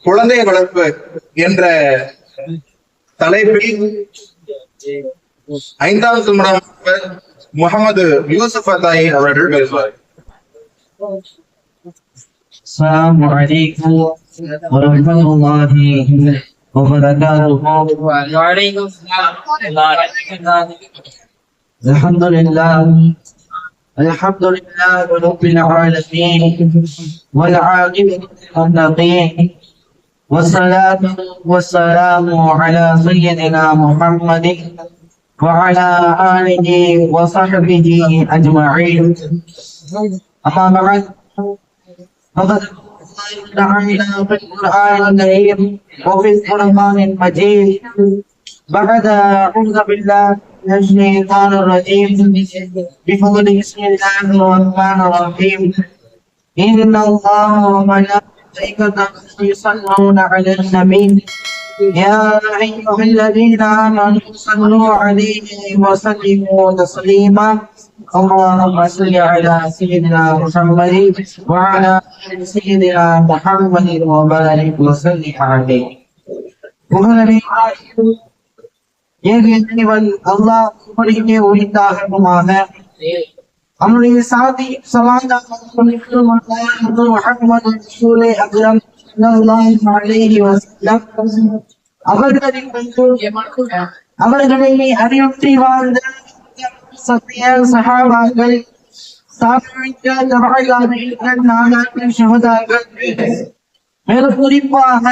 குழந்தை வளர்ப்பு என்ற தலைப்பில் 5வது முகமது யூசுப் அத்தாயி அவர்கள் பேசுவார். السلام عليكم ورحمة الله وبركاته. وعليكم السلام ورحمة الله. الحمد لله رب العالمين والعاقبة للمتقين والصلاة والسلام على سيدنا محمد وعلى آله وصحبه أجمعين. أما بعد فقد تعالى في القرآن الكريم وفي القرآن المجيد بعد أعوذ بالله من الشيطان الرجيم بفضل بسم الله الرحمن الرحيم إن الله وملائكته يصلون على النبي يا أيها الذين آمنوا صلوا عليه وسلموا تسليما. اللهم صل على سيدنا محمد وعلى آل سيدنا محمد وبارك وسلم عليه. அல்லாஹ் இப்படியே உரித்தாகட்டுமாக. அவனுடைய சாதி அவர்களை அறிவுற்றி வாழ்ந்த சத்திய சஹாபாக்கள், மேலும் குறிப்பாக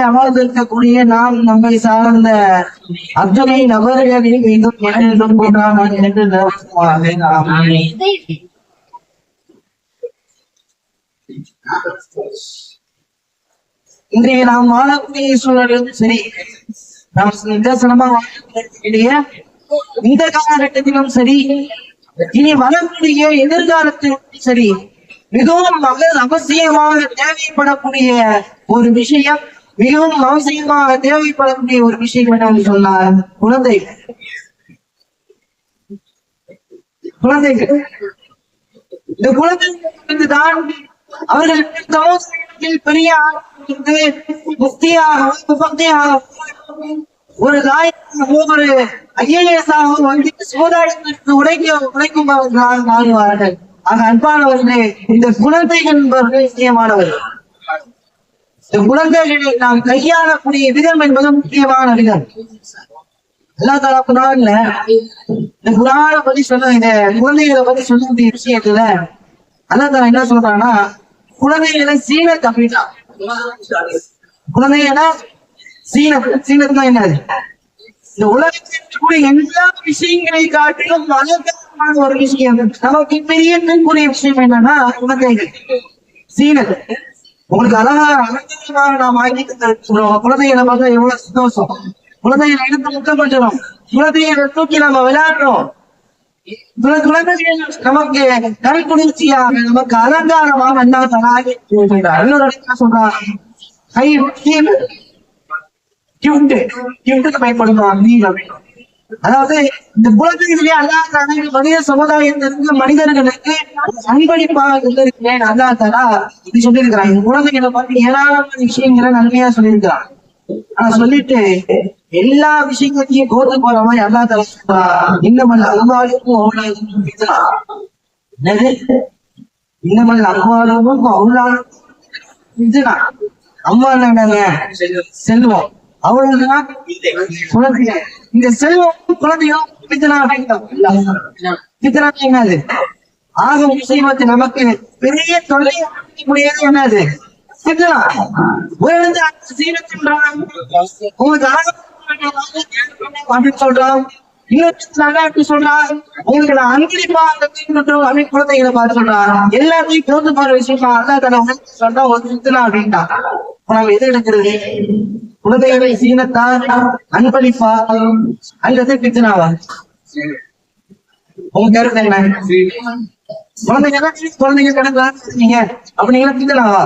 அமர்ந்திருக்கக்கூடிய நாம் நம்மை சார்ந்த அத்தனை நபர்களில் மீண்டும் என்றும் போட்டாமல் என்று இன்றைய நாம் வாழக்கூடிய சூழலும் சரி, நாம் நிதர்சனமா வாழக்கூடிய இந்த காலகட்டத்திலும் சரி, இனி வரக்கூடிய எதிர்காலத்திலும் சரி, மிகவும் அவசியமாக தேவைப்படக்கூடிய ஒரு விஷயம், மிகவும் அவசியமாக தேவைப்படக்கூடிய ஒரு விஷயம் என்னன்னு சொன்னார், குழந்தைகள். இந்த குழந்தைகள் தான் அவர்களுக்கு சமூகத்தில் பெரிய ஒரு ஒரு ஐஏஎஸ் வந்து சமுதாயத்திற்கு உழைக்கும் மாறுவார்கள். ஆக அன்பானவர்களே, இந்த குழந்தைகள் என்பவர்கள் முக்கியமானவர்கள். இந்த குழந்தைகளை நாம் கையாளக்கூடிய விதம் என்பது முக்கியமான விதம். அல்லா தஆலா குர்ஆன்ல இந்த குர்ஆனை பத்தி சொன்ன, இந்த குழந்தைகளை பத்தி சொல்லக்கூடிய விஷயத்துல அல்லா தஆலா என்ன சொல்றான்னா, குழந்தைகளை சீனத் அப்படின்னா, குழந்தைகளை சீனத்னா என்னது? இந்த உலகத்தில் கூட எல்லா விஷயங்களை காட்டிலும் அழகான ஒரு விஷயம், நமக்கு பெரியக்கூடிய விஷயம் என்னன்னா குழந்தைகள். சீனத் உங்களுக்கு அழகாக நாம் ஆக்கி சொல்லுவோம். குழந்தைகளை பார்த்தா எவ்வளவு சந்தோஷம். குழந்தைகளை எடுத்து முத்தப்பட்டுறோம், குழந்தைகளை தூக்கி நம்ம விளையாடுறோம். குழந்தைகள் நமக்கு கல் குளிர்ச்சியாக, நமக்கு அலங்காரமாக என்ன தராகி சொல்றாங்க. அதாவது இந்த குழந்தைகளே அல்லாஹ் மனித சமுதாயத்திற்கு, மனிதர்களுக்கு அன்பளிப்பாக இருந்திருக்கிறேன் அல்லாஹ் தஆலா இது சொல்லியிருக்கிறான். இந்த குழந்தைகளை பார்த்து ஏராளமான விஷயங்களை நன்மையா சொல்லியிருக்கிறான். ஆனா சொல்லிட்டு எல்லா விஷயங்களையும் கோர்த்து போற மாதிரி அல்லாஹ் தஆலா சொல்றான், இன்னமல் அம்வாலுக்கும் அவுலாதுக்கும் ஃபித்னா. இன்னமல் அம்வாலுக்கும் அவுலாதுக்கும் ஃபித்னா. அம்வால் என்னங்க? செல்வம். அவ்வளவுதான் குழந்தைகள். இந்த செல்வம் குழந்தையும் ஃபித்னா என்னது? ஆக முசீபத்து, நமக்கு பெரிய தொல்லை முடியாது. என்னது ஃபித்னா? உயர்ந்து சீனத்தின்றான் உங்களுக்கு சொல்றான், இன்னொரு சொல்றான், உங்களுக்கு நான் அன்பளிப்பா அந்த குழந்தைகளை பார்த்து சொல்றான். எல்லாத்தையும் தோந்து போற விஷயமா அல்லாஹ் தஆலா சொல்றா ஒரு ஃபித்னா அப்படின்ட்டா. நம்ம எது எடுக்கிறது? குழந்தைகளை சீனத்தான், அன்பளிப்பா அல்லது ஃபித்னாவா? உங்க கருத்து என்ன? குழந்தைங்க கிடக்குறீங்க அப்படிங்கிற ஃபித்னாவா?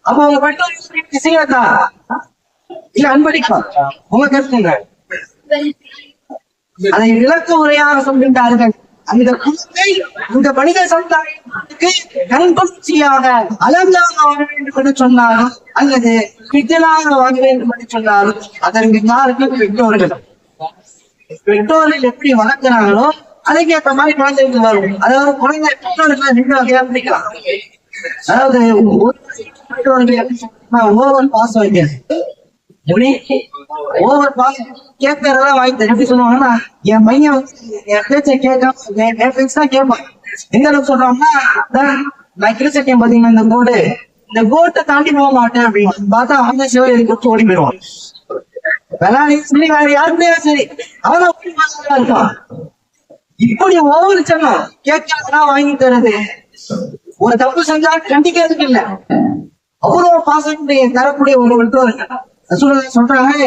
அப்ப அவங்க மட்டும் சீனத்தா இல்ல அன்பளிப்பா? உங்க கருத்து என்ன? அதை விளக்க உரையாக சொல்கின்றார்கள். அந்த குழந்தை இந்த மனித சமுதாயம் அவர்களுக்கு கண்குளிர்ச்சியாக அழகாக வர வேண்டும் என்று சொன்னாலும் அல்லது கிட்டலாக வர வேண்டும் என்று சொன்னாலும் அதற்கு காரணம் பெற்றோர்கள். பெற்றோர்கள் எப்படி வளர்க்கிறாங்களோ அதுக்கேற்ற மாதிரி குழந்தைகள் வரும். அதாவது குழந்தை பெற்றோர்கள் 2 வகையா பிடிக்கலாம். அதாவது ஓவர் பாஸ் வைக்கிறது. எப்படி ஓவர் பாஸ் கேட்கறதெல்லாம் வாங்கி எப்படி சொல்லுவாங்கன்னா, என் பையன் என் பேச்சை கேட்காம என் பேச்சு தான் கேட்பான். எந்த அளவுக்கு சொல்றாங்கன்னா, நான் கிழிச்சிருக்கேன் பாத்தீங்கன்னா இந்த கோட்டை தாண்டி போக மாட்டேன் அப்படின்னு பார்த்தா அந்த சிவரை கொடுத்து ஓடி போயிடுவான். சரி வேற யாருமே சரி அவன் அப்படி பாசமா இருப்பான். இப்படி ஒவ்வொரு சொன்னம் கேட்கறதுனா வாங்கி தருது. ஒரு தப்பு செஞ்சா கண்டிக்கிறதுக்கு இல்ல, அவ்வளவு பாசம் தரக்கூடிய ஒரு பெற்றோர் சொல்றாங்க.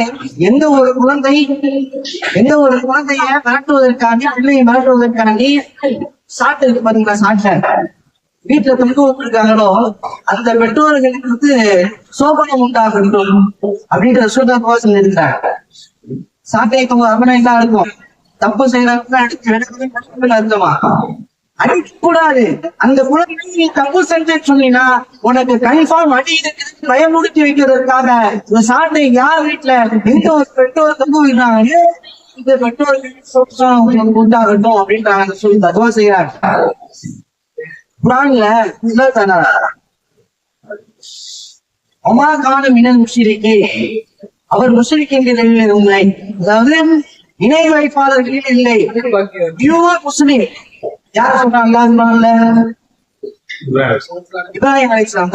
எந்த ஒரு குழந்தைய மிரட்டுவதற்காண்டி பிள்ளையை மிரட்டுவதற்காண்டி சாட்டு இருக்கு பாத்தீங்களா, சாட்டை வீட்டுல தொங்க விட்டுருக்காங்களோ அந்த பெற்றோர்களுக்கு சோபனம் உண்டாகட்டும் அப்படின்ற சொல்றதுக்காக சொல்லியிருக்காங்க. சாட்டையை தொங்க அப்படின்னா என்ன இருக்கும்? தப்பு செய்யறதுக்கு அர்த்தமா? அடிக்க கூடாது. அந்த குழந்தை நீ தப்பு செஞ்சேன்னு சொன்னீங்கன்னா உனக்கு கன்ஃபார்ம் அடி இருக்குது பயமுடுத்தி வைக்கிறதுக்காக இந்த சாட்டை யார் வீட்டுல எந்த ஒரு பெற்றோர் தப்பு விடுறாங்க இந்த பெற்றோர்கள் உண்டாகட்டும் அப்படின்றாங்க சொல்லி தத்துவா செய்யறாங்க. குர்ஆன்ல அம்மா கான மினல் முஷ்ரிக்கீன், அவர் முஷ்ரிக்கீன்களில் இல்லை, அதாவது இணை வைப்பாளர்களில் இல்லை, பியூர் முஸ்லிம். யார் சொல்றாங்க? இப்ராஹிம் அலைஹிஸ்ஸலாம்.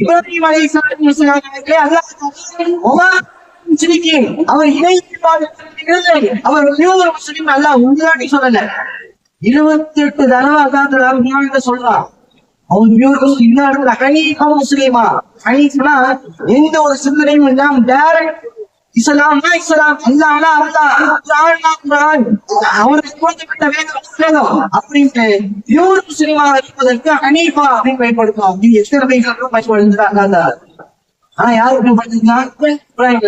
இப்ராஹிம் அலைஹிஸ்ஸலாம் அவர் இணை வைப்பாளர்கள், அவர் பியூர் முஸ்லிம் அல்ல. உங்களாட்டி சொல்லல, 28 தடவை அல்லாஹ் சொல்றான். அவன் பியூர் ஹனீஃபா முஸ்லிமா. ஹனீஃப்னா எந்த ஒரு சிந்தனையும் இல்லாம டைரக்ட் இஸ்லாம்னா இஸ்லாம், அல்லாஹ்னா அல்லாஹ், குர்ஆன்னா குர்ஆன், அவருக்கு கொடுக்கப்பட்ட வேதம் அப்படின்ட்டு பியூர் முஸ்லிமாக இருப்பதற்கு ஹனீஃபா அப்படின்னு பயன்படுத்தும். நீ எத்தனை பேருக்கு பயன்படுத்துறாங்க? ஆனா யாருக்கு பயன்படுத்துறாங்க?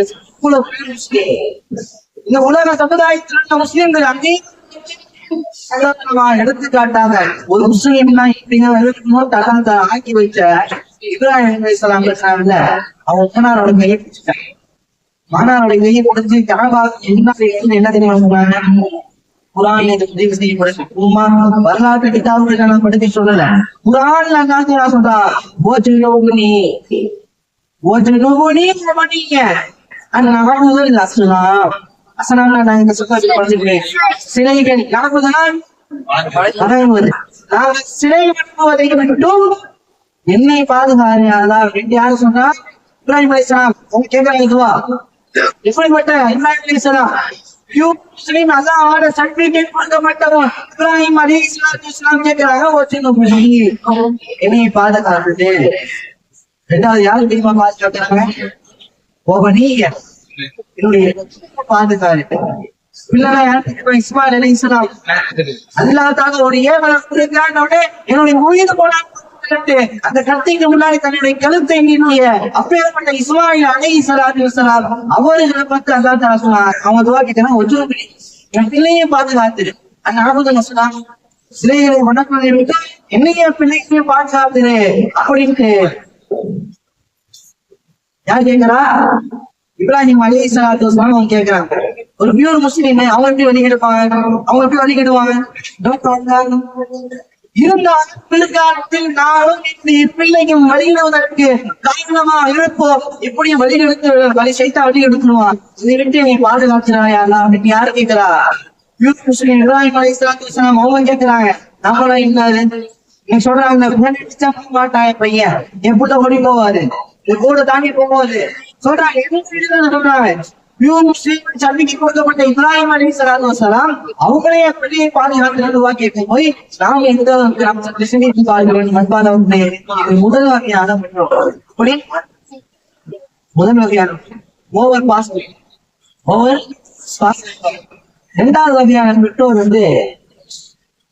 இந்த உலக சமுதாயத்தில் முஸ்லிம்கள் அங்கே எடுத்துக்காட்டாக ஒரு முஸ்லீம்னா இப்படிங்க ஆக்கி வச்ச இப்ராஹிம் அலைஹிஸ்ஸலாம் பேசுறாங்கல்ல, அவங்க மகனாரோட கையை பிடிச்சிட்டாங்க. மகனாரோட கையை பிடிச்சி கனவா என்ன தெரியுமா சொல்றாங்க? குர்ஆன்ல இது பதிவு செய்யப்படும். வரலாற்று கிதாபுகளை படுத்தி சொல்லல, குர்ஆன்ல என்ன சொல்றா? சிலைகள் நடப்பதனால் சிலை வணங்குவதை மட்டும் என்னை பாதுகாரியாதா அப்படின்னு யாரு சொன்னா? இப்ராஹிம் அலைஹிஸ்ஸலாம். அவங்க கேட்கறாங்க, இதுவா எப்படிப்பட்ட இப்ராஹிம் அலைஹிஸ்ஸலாம் முஸ்லிம் அல்லாஹ்வோட சர்டிபிகேட் கொடுக்கப்பட்டவன் இப்ராஹிம் அலைஹிஸ்ஸலாம் கேட்கிறாங்க, என்னை பாதுகாக்குது. ரெண்டாவது யாரு தெரியுமா பாதுகாக்கிறாங்க? நீங்க என்னுடைய பாதுகாரு பிள்ளைங்க யாரு? இஸ்மாயில் அலைஹிஸ்ஸலாம். அல்லாஹ் ஒரு ஏவலை கொடுக்கிறான், என்னுடைய உயிர் போன அந்த கத்திக்கு முன்னாடி தன்னுடைய கழுத்தை நீட்டிய அப்பேற்பட்ட இஸ்மாயில் அலைஹிஸ்ஸலாம் அவர்களை பார்த்து அல்லாஹ் தஆலா சொன்னார், அவங்க துஆ கேட்கறாங்க, ஒஜுபி என் பிள்ளையை பாதுகாத்துரு. அந்த ஆபுதன் சொன்னாங்க, சிலைகளை வணங்குவதை விட்டு என்னைய பிள்ளைக்கு பாதுகாத்துரு அப்படின்ட்டு யார் கேட்கிறா? இப்ராஹிம் அலைஹிஸ்ஸலாம் அவங்க கேட்கிறாங்க. ஒரு பியூர் முஸ்லீம் அவங்க எப்படி வழிகெடுப்பாங்க? அவங்க எப்படி வழிகெடுவாங்க? இருந்தாலும் பிற்காலத்தில் நானும் பிள்ளைக்கும் வழிகிடுவதற்கு காரணமா இருப்போம். எப்படியும் வழி செய்தா வழிகெடுக்கணுமா? இதை விட்டு நீ பாதுகாத்துறாயா அப்படின்னு யாரு கேட்கிறா? பியூர் முஸ்லீம் இப்ராஹிம் அலைஹிஸ்ஸலாம் அவங்க கேட்கிறாங்க. நம்மளும் என்ன நீ சொல்றாங்க, மாட்டான் பையன், என் புள்ள ஓடி போவாரு, கூட தாண்டி போகும்போது சொல்றாங்க. சந்திக்கு கொடுக்கப்பட்ட இப்ராஹிம் அலைஹிஸ்ஸலாம் அவங்களே பிள்ளையை பாதுகாத்து கேட்கும் போய் நாம எந்த முதல் வகையான முதல் வகையான ஓவர் பாஸ். இரண்டாவது வகையான பெற்றோர்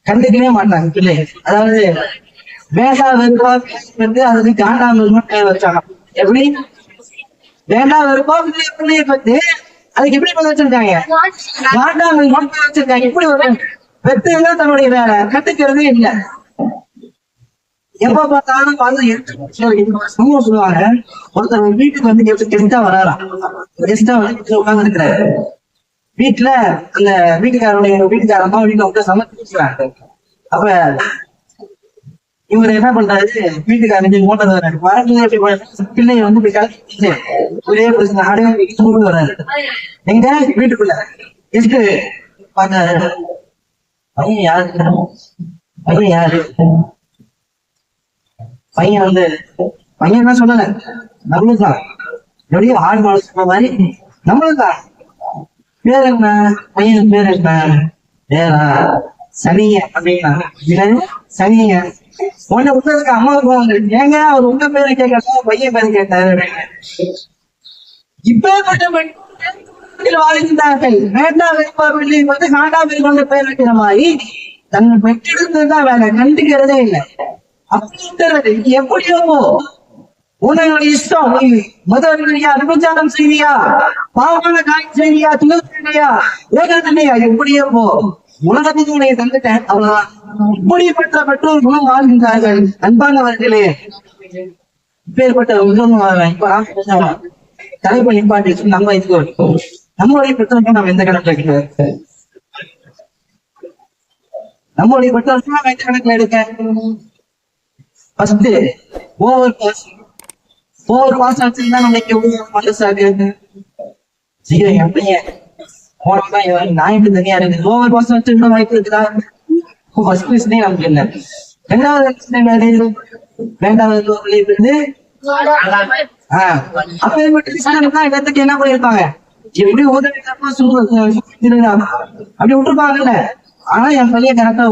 கண்டுக்கவே மாட்டாங்க பிள்ளை. அதாவது வேண்டா வெறுப்பா வந்து அதுக்கு காண்டாம பேர் வச்சாங்க. எப்படி வேண்டா வெறுப்பா பிள்ளைய பத்தி அதுக்கு எப்படி வச்சிருக்காங்க? காண்டாம வச்சிருக்காங்க. எப்படி பெற்றெல்லாம் தன்னுடைய வேலை கட்டுக்கிறதே இல்லை. எப்ப பார்த்தாலும் சொல்லுவாங்க, ஒருத்தர் வீட்டுக்கு வந்து கெஸ்டா வராராம். கெஸ்டா வந்து உட்கார்ந்து இருக்கிறாரு வீட்டுல. அந்த வீட்டுக்கார அம்மா வீட்டுல உட்காந்து சமைச்சுக்கிறாங்க. அப்ப இவரு என்ன பண்றாரு, வீட்டுக்காரங்க மோட்டர் பிள்ளைய வந்து ஒரே பிரச்சனை வர்றாரு. எங்க வீட்டுக்குள்ள எஸ்க்கு பையன் யாரு, பையன் யாரு, பையன் வந்து பையன் என்ன சொல்லல, நம்மளுதான் எப்படியும் ஆள் மாலை சொல்ற மாதிரி நம்மளுதான். பேர் என்ன, பையன் பேர் என்ன, பேரா சனிய அப்படின்னா சனிய. உன்னை விட்டதுக்கு அம்மாவுக்கு போவாங்க, ஏங்க அவர் உங்க பேரை கேட்கறதா பையன் பேரை கேட்டாரு. இப்பேற்பட்ட வாழ்கின்றார்கள். வேண்டாம் விரும்பாவில்லை வந்து காண்டாம் கொண்ட பேர் வைக்கிற மாதிரி தன்னை பெற்றெடுத்ததுதான் வேலை, கண்டுக்கிறதே இல்லை. அப்படி எப்படியோ உன்னுடைய இஷ்டம். நீ முதல்வரியா விபச்சாரம் செய்வியா, பாவமான காரியம் செய்வியா, துணியா, ஏகத்தையா, எப்படியோ போ, உலகத்துக்கு உன்னை தந்துட்டேன் அவ்வளவுதான். இப்படிப்பட்ட பெற்றோர்களும் வாழ்கின்றார்கள். அன்பானவர்களே, இப்பேற்பட்ட தலைப்பு நிப்பாட்டி நம்ம இது நம்மளுடைய பெற்றோர்கள் நம்ம எந்த கணக்குல எடுக்க, நம்மளுடைய பெற்றோர்கள் நம்ம எந்த கணக்குல எடுக்க. ஃபர்ஸ்ட் ஓவர் பாஸ் ஆச்சுன்னா நமக்கு மனசாக சீக்கிரம் என் பையன் நான் எப்படி தனியா இருக்கு. ஓவர் பாஸ் வச்சு வாய்ப்பு இருக்குதா? ஃபர்ஸ்ட் பிரச்சனையே நமக்கு இல்லை. ரெண்டாவது இருந்து அப்பேற்பட்ட என்ன பண்ணிருப்பாங்க, எப்படி உதவி அப்படி விட்டுருப்பாங்கல்ல. ஆனா என் பையன் கரெக்டா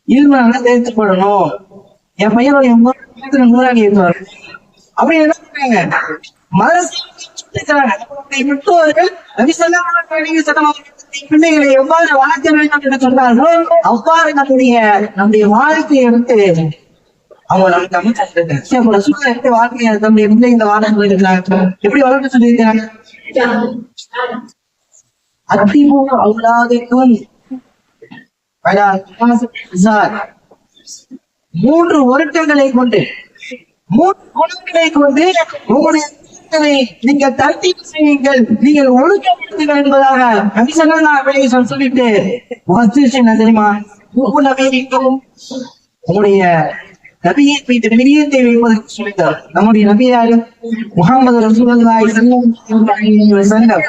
இருமாங்க தேர்த்து போடணும், என் பையனுடைய நூறாக இருப்பாரு அப்படி என்ன பண்றாங்க. பிள்ளைகளை எவ்வாறு வளர்க்க வேண்டும் என்று சொன்னார்களோ அவ்வாறு நம்முடைய வாழ்க்கையை எடுத்து அவங்க நமக்கு அமைச்சிருக்காங்க. சூழ்நிலை எப்படி வாழ்க்கையை நம்முடைய பிள்ளைங்களை வாழ சொல்லியிருக்கிறாங்க, எப்படி வளர்க்க சொல்லியிருக்கிறாங்க. அதிமுக அவுலாதுக்கும் 3 வருடங்களை கொண்டு 3 குணங்களை கொண்டு உங்களுடைய நீங்கள் தர்த்தீப் செய்யுங்கள், நீங்கள் ஒழுக்கப்படுத்துங்கள் என்பதாக நபிசல்லாஹு சொல்லிட்டு என்ன தெரியுமா, உங்களுடைய நபியை வைத்து விரியத்தை வைப்பதற்கு சொல்லித்தார். நம்முடைய நபி யாரு, முஹம்மது ரசூலுல்லாஹி ஸல்லல்லாஹு அலைஹி வஸல்லம்.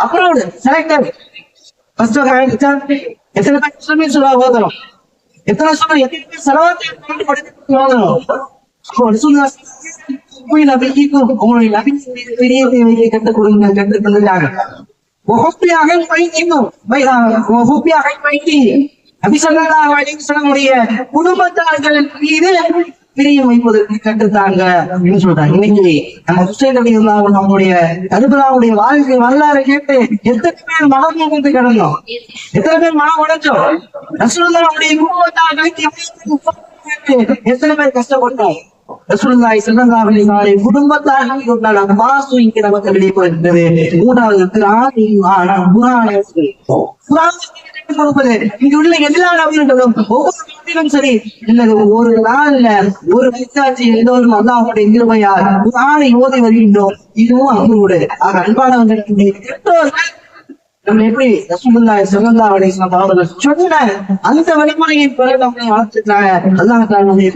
அப்புறம் செலக்டர் எத்தனை பேர் சொல்ல ஓதணும், எத்தனை சொல்ல எத்தனை பேர் செலவாத்து உங்களுடைய நபி விரியத்தை வைக்க கற்றுக் கொடுங்க, கற்றுக் தந்துட்டாங்க. குடும்பத்தார்கள் மீது பிரியம் வைப்பதற்கு கற்றுத்தாங்க அப்படின்னு சொல்றாங்க. இன்னைக்கு நம்ம நம்முடைய கருபலாவுடைய வாழ்க்கை வரலாறு கேட்டு எத்தனை பேர் மனம் வந்து கிடந்தோம், எத்தனை பேர் மனம் உடைச்சோம். ரசூலுல்லாஹ்வுடைய குடும்பத்தார்களுக்கு எத்தனை பேர் கஷ்டப்பட்டோம். ரசூலுல்லாஹி ஸல்லல்லாஹு அலைஹி வஸல்லம் குடும்பத்தார்கள் உண்டான பாசு இங்க நமக்கு வெளிப்படுகிறது. மூன்றாவது இங்க உள்ள எல்லா நபர்களும் ஒவ்வொரு நபர்களும் சரி இல்லது ஒரு நாள்ல ஒரு மெசாஜ் எல்லோரும் அல்லாஹ்வுடைய கிருபையால் குர்ஆனை ஓதி வருகின்றோம். இதுவும் அவங்களோட அன்பானவர்களுடைய பெற்றோர்கள் நம்ம எப்படி ரசூலுல்லாஹி ஸல்லல்லாஹு அலைஹி வஸல்லம் அவர்கள் சொன்ன அந்த வழிமுறையின் பிறகு நம்மை வளர்த்துட்டாங்க. அல்லாஹ் தன்னுடைய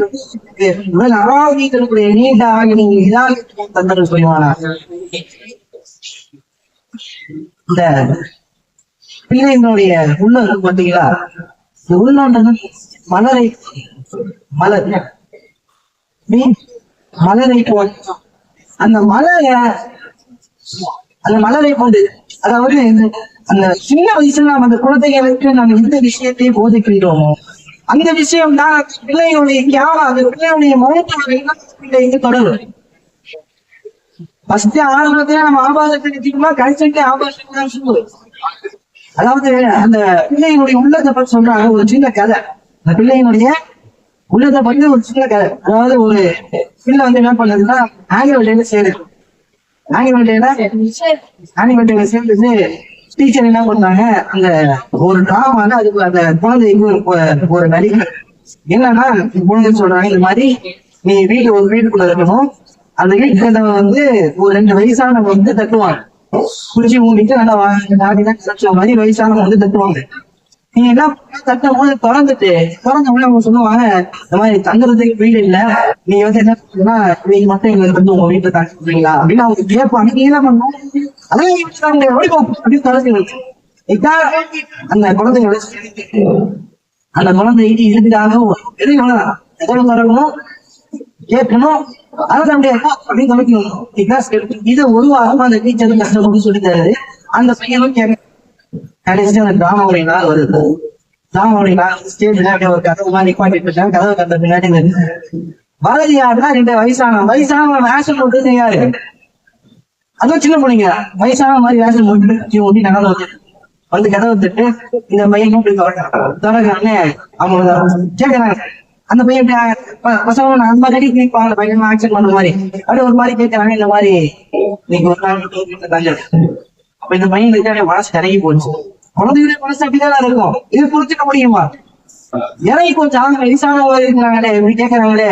உடல் ஆரோக்கியத்திற்குரிய நீண்ட ஆகிய இதாக தந்தர்கள் சொல்லுவாங்க. இந்த பிள்ளைங்களுடைய உள்ளம் பார்த்தீங்களா, உள்ளன்றது மலரை அந்த மலரை கொண்டு, அதாவது அந்த சின்ன வயசுல நம்ம அந்த குழந்தைகளுக்கு நம்ம எந்த விஷயத்தை போதிக்கின்றோமோ அந்த விஷயம் தான் பிள்ளைகளுடைய தியாகம், அந்த பிள்ளைகளுடைய மௌனத்தை தொடரும். ஃபர்ஸ்ட் ஆரம்பத்துல நம்ம ஆபாசத்தை நிச்சயமா கழிச்சுட்டு ஆபாசத்தை தான் சொல்லுவோம். அதாவது அந்த பிள்ளையினுடைய உள்ளத்தை பற்றி சொல்றாங்க ஒரு சின்ன கதை. அந்த பிள்ளையினுடைய உள்ளத்தை பற்றி ஒரு சின்ன கதை. அதாவது ஒரு பிள்ளை வந்து என்ன பண்ணதுன்னா ஆனுவல் டேல சேருது. ஆனிமேட்டையில சேர்ந்துட்டு டீச்சர் என்ன பண்ணாங்க, அந்த ஒரு டிராமால அதுக்கு அந்த குழந்தைக்கு ஒரு நடிகை என்னன்னா குழந்தை சொல்றாங்க, இந்த மாதிரி நீ ஒரு வீட்டுக்குள்ள இருக்கணும், அந்த வீட்டுல வந்து ஒரு 2 வயசானவங்க வந்து தட்டுவாங்க, குடிச்சு ஊண்டிட்டு நல்லா மாதிரி வயசானவங்க வந்து தட்டுவாங்க. நீங்க என்ன தட்டும் போது திறந்த உடனே அவங்க சொல்லுவாங்க, இந்த மாதிரி தங்குறதுக்கு வீடு இல்ல, நீங்க வந்து என்ன பண்ணுன்னா நீங்க மட்டும் எங்களுக்கு வந்து உங்க வீட்டுல தங்க சொல்றீங்களா அப்படின்னு அவங்க கேட்பாங்க. நீங்க என்ன பண்ணணும், அதான் அப்படின்னு திறந்து அந்த குழந்தைங்களோட அந்த குழந்தைக்கு இதுக்காக எதோ திறக்கணும், கேட்கணும், அதான் முடியாது அப்படின்னு தொலைக்கணும். இதை ஒரு வாரமா அந்த டீச்சர் கஷ்டப்பட்டு சொல்லி தருது. அந்த பையனும் கேட்க கடைசி அந்த டிராமாவுடைய நாள் வருது. டிராமாவுடைய நாள் ஸ்டேஜ்ல அப்படியே ஒரு கதவு மாதிரி நிப்பாட்டிட்டு இருக்காங்க. கதவு கந்த பின்னாடி வரது யாருன்னா 2 வயசான வேஷம் போட்டு யாரு, அதுவும் சின்ன பிள்ளைங்க வயசான மாதிரி வேஷம் போட்டு ஒட்டி நகர்ந்து வந்து கதவை தட்டு இந்த பையன் தொடர்கானே அவங்க கேட்கறாங்க. அந்த பையன் பசங்க அந்த மாதிரி கேட்பாங்க, பையன் ஆக்சன் பண்ண மாதிரி அப்படியே ஒரு மாதிரி கேட்கறாங்க. இந்த மாதிரி நீங்க ஒரு நாள் தங்க. அப்ப இந்த பையனுக்கு மனசு இறங்கி போச்சு. குழந்தையுடைய மனசு அப்படிதான் இருக்கும், இது புரிஞ்சுக்க முடியுமா? இறங்கி போச்சு. அவங்க வயசானவங்க இருக்கிறாங்களே இப்படி கேட்கறாங்களே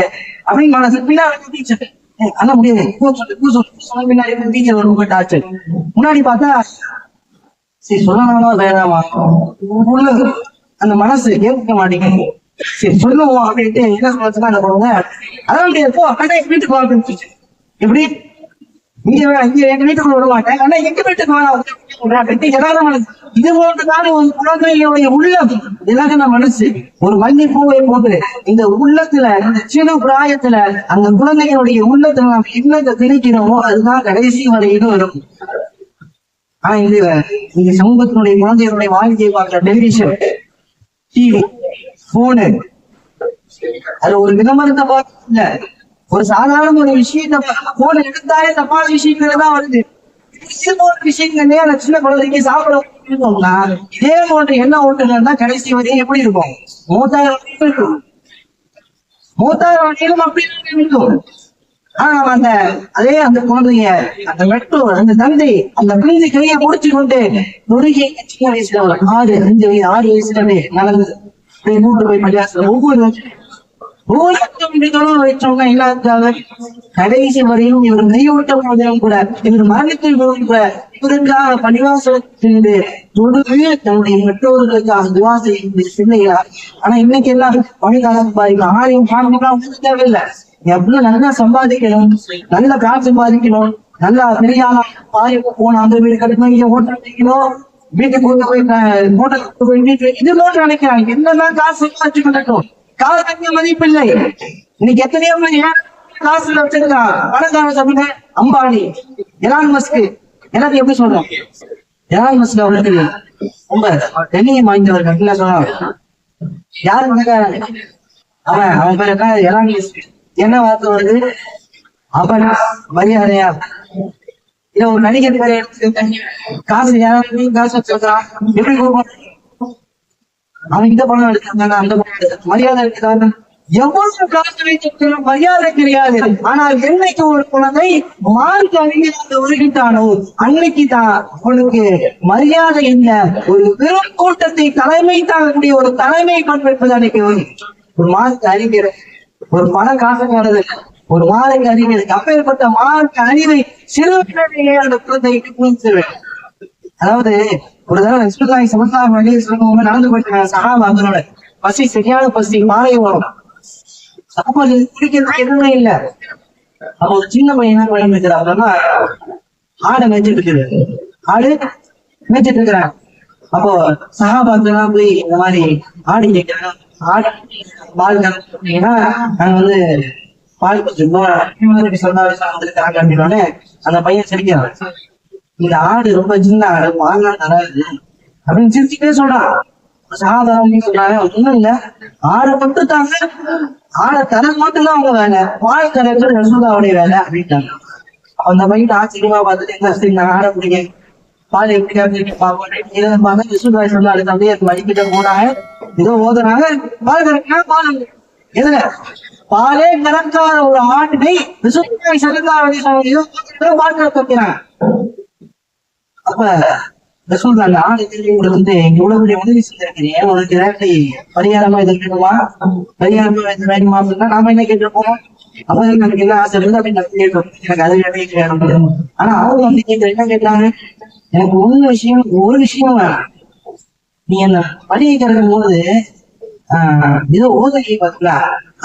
அப்படின்னு மனசு பின்னாடி டீச்சர் அண்ணா முடியாது பின்னாடி டீச்சர் வரும் போயிட்டு ஆச்சு. முன்னாடி பார்த்தா சரி சொல்லலாமா வேணாமா, அந்த மனசு ஏற்க மாட்டேங்குது. சரி சொல்லுவோம் அப்படின்ட்டு என்ன சொல்லுச்சுன்னா அந்த குழந்தை அதான் வீட்டுக்கு வா அப்படின்னு எப்படி இங்க எங்க வீட்டுக்குள்ள விட மாட்டேன், ஆனா எங்க வீட்டுக்கு வேணாம். இது போன்றதான ஒரு குழந்தைகளுடைய உள்ளம் இலகன மனசு ஒரு வன்னி பூவை போட்டு இந்த உள்ளத்துல இந்த சிறு பிராயத்துல அந்த குழந்தைகளுடைய உள்ளத்துல நாம் என்னத்தை திணிக்கிறோமோ அதுதான் கடைசி வரையிலும் வரும். ஆனா இந்த சமூகத்தினுடைய குழந்தைகளுடைய வாழ்க்கையை பார்க்கிற டெலிவிஷன், டிவி, போனு, அது ஒரு விதமரத்தை பார்க்கல, ஒரு சாதாரண ஒரு விஷயத்த போன எடுத்தாலே தப்பான விஷயங்கள் தான் வருது. இது போன்ற விஷயங்களே அந்த சின்ன குழந்தைக்கு சாப்பிட இருக்கோம்னா இதே போன்ற என்ன ஓட்டுகள்னா கடைசி வரையும் எப்படி இருக்கும், மூத்தாயிரம் இருக்கும். அப்படி இருக்கும். ஆனா அதே அந்த குழந்தைய அந்த மெட்ரோ அந்த தந்தை அந்த குழந்தை கையை முடிச்சு கொண்டு நொறுகி சின்ன வயசுல 6 வயசுலவே நடந்தது. மூன்று போய் பள்ளியாசல ஒவ்வொரு கடைசி வரையும் இவர் நெய்யூட்டம் கூட இவர் மரணத்தில் கூட இவருக்காக பணிவாசத்திலிருந்து தன்னுடைய பெற்றோர்களுக்காக துவா செய்ய பிள்ளைகளா. ஆனா இன்னைக்கு எல்லாம் பணிகாலம் பாதிக்கும், ஆலயம் பாதிக்கலாம் தேவையில்லை. எவ்வளவு நல்லா சம்பாதிக்கணும், நல்ல காசு சம்பாதிக்கணும், நல்லா பெரியாளா பாதிப்பு போன அந்த வீடு கட்டணும், இங்க ஹோட்டல் வைக்கணும், வீட்டுக்கு போய் ஹோட்டலுக்கு போய் வீட்டு இது போன்று நினைக்கிறாங்க. என்னதான் காசு சம்பாதிச்சு கொள்ளட்டும், காசு மதிப்பில்லை. இன்னைக்கு எத்தனையோ காசு வச்சிருக்கான் பணக்காரன் சொல்லுங்க, அம்பானி, எலான் மஸ்க், எல்லாத்தையும் எப்படி சொல்றோம், எலான் மஸ்க் அவருக்கு ரொம்ப தென்னியம் வாய்ந்தவர்கள் என்ன சொல்றாங்க, யாரு அவன் பேர் என்ன, எலான் மஸ்க். என்ன வார்த்தை வருது, அவன் மரியாதையா இல்ல ஒரு நடிகர் பேர காசு யாராவது காசு வச்சிருக்கான் எப்படி அவன் இந்த பணம் எடுத்திருந்தாங்க அந்த பணம் மரியாதை எடுக்கிறாங்க. எவ்வளவு காசு வைத்திருக்கிறோம் மரியாதை கிடையாது. ஆனால் என்னைக்கு ஒரு குழந்தை மார்க் அறிஞர் வருகின்றானோ அன்னைக்கு தான் அவனுக்கு மரியாதை இல்லை. ஒரு பெரும் கூட்டத்தை தலைமை தாங்கக்கூடிய ஒரு தலைமை பண்பெடுப்பது அன்னைக்கு ஒரு மார்க் அறிஞர், ஒரு பணம் காசுங்கிறது ஒரு மார்க் அறிஞர். அப்பேற்பட்ட மார்க் அறிவை சிறுவிலேயே அந்த குழந்தைக்கு புரிஞ்சுவேன். அதாவது ஒரு தடவை சொல்லுவாங்க, நடந்து போயிட்டு சகாபாங்களோட பசி, சரியான பசி, மாலை வரும், சாப்பாடு குடிக்கிறதுக்கு எதுவுமே இல்லை. அப்ப ஒரு சின்ன பையன் என்ன பண்ணி அப்படின்னா ஆடை மேய்ச்சிட்டு இருக்குது, ஆடு மேய்ச்சிட்டு இருக்கிறாங்க. அப்போ சகாபாக்கெல்லாம் போய் இந்த மாதிரி ஆடு கேட்கிறாங்க, ஆடு பால் கறந்தீங்கன்னா நாங்க வந்து பால் கொஞ்சம் சொன்னாங்க அப்படின்னோடனே அந்த பையன் சிரிக்கிறான், இந்த ஆடு ரொம்ப சின்ன ஆடு, பால்லாம் தராது அப்படின்னு சிரிச்சுட்டே சொல்றான். சாதாரண சொல்றாங்க, ஒண்ணும் இல்ல, ஆடை பட்டுட்டாங்க, ஆடை தர மட்டும்தான் அவங்க வேலை, பால் கரைக்கிறது ரசூலாவுடைய வேலை அப்படின்ட்டாங்க. அந்த பையன் ஆச்சரியமா பார்த்துட்டு என்ன சரி நான் ஆடை பிடிக்க பால் எப்படி கரைச்சிருப்பாங்க ரசூலாய் சொன்னாரு தந்தைய மடிக்கிட்ட போனாங்க, ஏதோ ஓதுறாங்க, பால் கரைக்கினா பால் எதுல பாலே கறக்காத ஒரு ஆட்டை ரசூலுல்லாஹி ஸல்லல்லாஹு அலைஹி வஸல்லம் மார்க்க வைக்கிறாங்க. அப்ப ரசூலுல்லாஹ் அந்த ஆணை வந்து இவ்வளவு பெரிய உதவி செஞ்சிருக்கிறீங்க, உனக்கு ஏதாட்டி பரிகாரமா இது வேணுமா, பரிகாரமா இது வேணுமா அப்படின்னா நாம என்ன கேட்டிருப்போம்? அப்ப எனக்கு என்ன ஆசை இருந்து அப்படின்னு கேட்போம், எனக்கு அது வேணும். ஆனா அவங்க வந்து என்ன கேட்டாங்க, எனக்கு ஒரு விஷயம் வேணும், நீ என்ன பணியை கறக்கும் போது ஏதோ ஓதகை பார்த்தா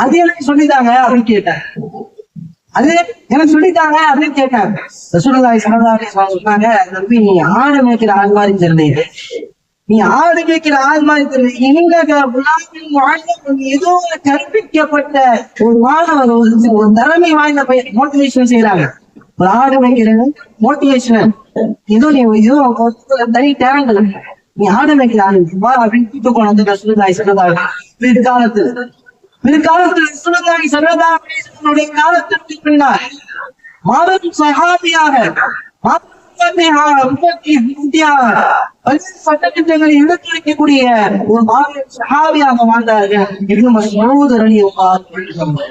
அது எனக்கு சொல்லித்தாங்க அப்படின்னு கேட்டேன். அது எனக்கு சொல்லித்தாங்க அப்படின்னு கேட்டாங்க. ரசூலுல்லாஹி ஸல்லல்லாஹு அலைஹி வஸல்லம் சொன்னாங்க, நபி நீ ஆடு மேய்க்கிற ஆள் மாதிரி தெரியல, நீ ஆடு மேய்க்கிற ஆள் மாதிரி தெரியல, ஏதோ ஒரு கற்பிக்கப்பட்ட ஒரு மாணவர் ஒரு திறமை வாய்ந்த பையன் மோட்டிவேஷன் செய்யறாங்க. ஒரு ஆடு மேய்க்கிறது மோட்டிவேஷன், ஏதோ நீ ஏதோ தனி டேலண்ட், நீ ஆடு மேய்க்கிற ஆளு வா அப்படின்னு கூட்டு போனது ரசூலுல்லாஹி ஸல்லல்லாஹு அலைஹி வஸல்லம். பிற்காலத்தில் ரசூலுல்லாஹி ஸல்லல்லாஹு அலைஹி வஸல்லம் காலத்திற்கு பின்னால் மாபெரும் சஹாபியாக சட்டத்திட்டங்களை எடுத்துரைக்கக்கூடிய ஒரு மாபெரும் சஹாபியாக வாழ்ந்தார்கள். இப்னு மஸ்ஊத் ரலியல்லாஹு அன்ஹு.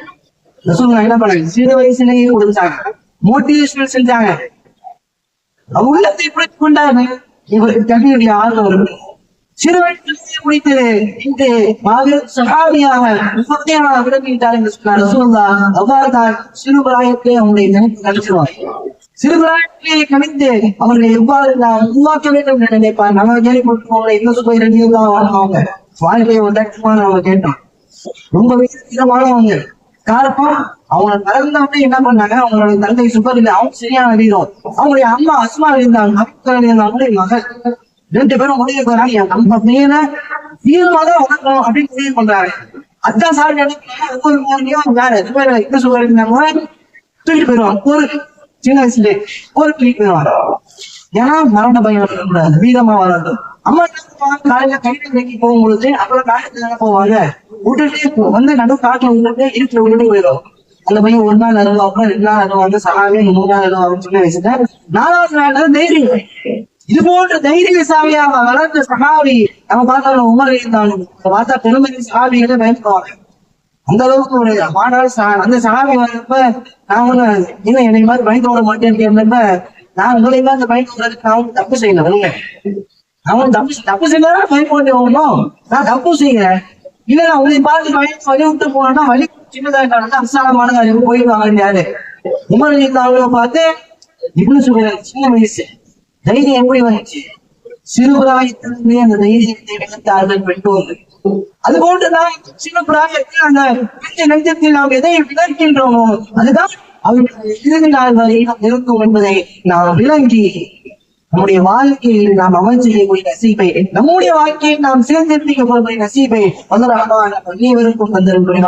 ரசூலுல்லாஹ் என்ன பண்ணாங்க, சிறு வயசுலயே கொடுத்தாங்க, மோட்டிவேஷனல் செஞ்சாங்க. உள்ளத்தை பிடித்துக் கொண்டார்கள். இவருக்கு கல்வியுடைய ஆர்வம் இருக்கு, சிறு வயதிலேயே முடித்தது இன்று மாபெரும் சஹாபியாக விளங்கிவிட்டார் என்று சொன்னார் ரசூலுல்லாஹ். அவ்வாறு தான் சிறு பிராயத்திலே அவங்களுடைய நினைப்பு கணிச்சிருவாங்க. சிறு பிராயத்திலே கணித்து அவர்களை எவ்வாறு நான் உருவாக்க வேண்டும் என்று நினைப்பார். நம்ம கேள்விப்பட்டிருக்கோம், இன்னும் போய் ரெண்டு வாழ்ந்தவங்க வாழ்க்கையை ஒரு லட்சமான அவங்க கேட்டோம், ரொம்ப விதமானவங்க. காரணம் அவங்க பிறந்தவங்க என்ன பண்ணாங்க, அவங்களோட தந்தை சுபர் இல்லை, அவங்க சரியான வீரம், அவங்களுடைய அம்மா அஸ்மா இருந்தாங்க, அவங்களுடைய மகள், ரெண்டு பேரும் முடிவு போறாங்க, நம்ம பையனை வீரமாக வளர்க்கணும் அப்படின்னு முடிவு பண்றாங்க. அதான் சார் ஒவ்வொரு மூலையும் வேற என்ன சொல்றாங்க, தூக்கிட்டு போயிடுவாங்க. ஒரு சின்ன வயசுல ஒரு தூக்கிட்டு போயிடுவாங்க. ஏன்னா மரண பயம் இருக்கக்கூடாது, வீரமா வளரணும். அம்மா காலையில கையில நோக்கி போகும்பொழுது அப்புறம் காட்டுல போவாங்க, விட்டுட்டு வந்து நடு காட்டுல விட்டுட்டு இருட்டுல விட்டுட்டு போயிடும். அந்த பையன் ஒரு நாள் அருவாங்க, 2 நாள் அருவாங்க, சகாவே 3 நாள் அருவாங்கன்னு சொல்லி வச்சுட்டேன். 4வது நாள் தைரியம். இது போன்ற தைரியசாலியாக வளர்ந்த சகாவி நம்ம பார்த்தோம். உமர் இருந்தாலும் பார்த்தா பெருமதி சகாவிகளை பயன்படுவாங்க. அந்த அளவுக்கு ஒரு மாநாடு அந்த சகாவி வந்தப்ப நான் என்ன என்னை மாதிரி பயந்து விட மாட்டேன்னு கேட்டப்ப, நான் உங்களை மாதிரி அந்த பயந்து விடுறதுக்கு நான் தப்பு செய்யல, அவன் தப்பு செய்யலாம் பயன்படுத்தி போகணும், நான் தப்பு செய்யறேன் இல்ல, நான் உங்களை பார்த்து பயன் வழி விட்டு போனேன்னா வழி சின்னதாக அசாலமான போயிடுவாங்க. யாரு உமர் இருந்தாங்களோ பார்த்து இப்படி சொல்ற சின்ன வயசு தைரியம் எப்படி வந்துச்சு, சிறுபிராயத்திலிருந்தே அந்த தைரியத்தை விளத்தார்கள் பெற்றோர்கள். அது போன்றுதான் சின்ன பிராயத்தில் அந்த நெஞ்சத்தில் நாம் எதை விளக்கின்றோமோ அதுதான் அவர்களுடைய இறுதி நாள் வரை இருக்கும் என்பதை நாம் விளங்கி நம்முடைய வாழ்க்கையில் நாம் அமல் செய்யக்கூடிய நசீபை, நம்முடைய வாழ்க்கையில் நாம் சேர்ந்திருக்கக்கூடிய நசீபை அனைவருக்கும் தந்திருக்கும்.